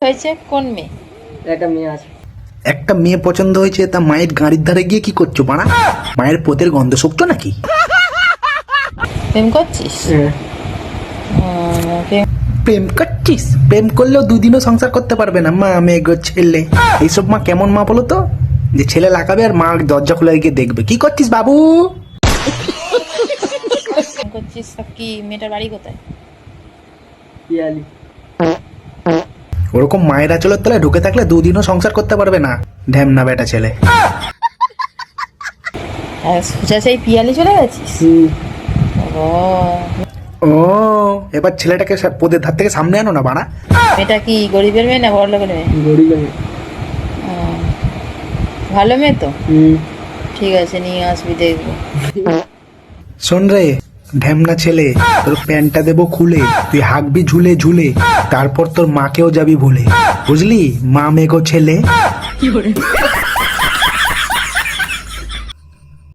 হয়েছে কোন মেয়ে? একটা মেয়ে আছে। একটা মেয়ে পছন্দ হয়েছে, তা মায়ের গাড়ির ধারে গিয়ে কি করছো বাড়া? মায়ের পোতের গন্ধ শুকতো নাকি? প্রেম করছিস? প্রেম প্রেম করছিস? প্রেম করলেও দুদিনও সংসার করতে পারবে না মা মেয়ে গো ছেলে। এইসব মা কেমন মা বলো তো, যে ছেলে লাগাবে আর মা দরজা খুলে গিয়ে দেখবে কি করছিস বাবু। করছিস কি? মেয়েটার বাড়ি কোথায়? পিয়ালি। ওরকম মায়ের আঁচলের তলায় ঢুকে থাকলে দুদিনও সংসার করতে পারবে না ঢ্যামনা বেটা ছেলে। সোজা সেই পিয়ালি চলে গেছিস? ও, ও এবার ছেলেটাকে পোদের ধার থেকে সামনে আনো না বাড়া। মেয়েটা কি গরিবের মেয়ে না বড় লোকের মেয়ে? গরিব মেয়ে। ও, ভালো মেয়ে তো, ঠিক আছে নিয়ে আসবি দেখবো। শোন রে ঢ্যামনা ছেলে, তোর প্যান্টটা দেবো খুলে, তুই হাঁকবি ঝুলে ঝুলে, তারপর তোর মাকেও যাবি ভুলে, বুঝলি মা মেঘো ছেলে।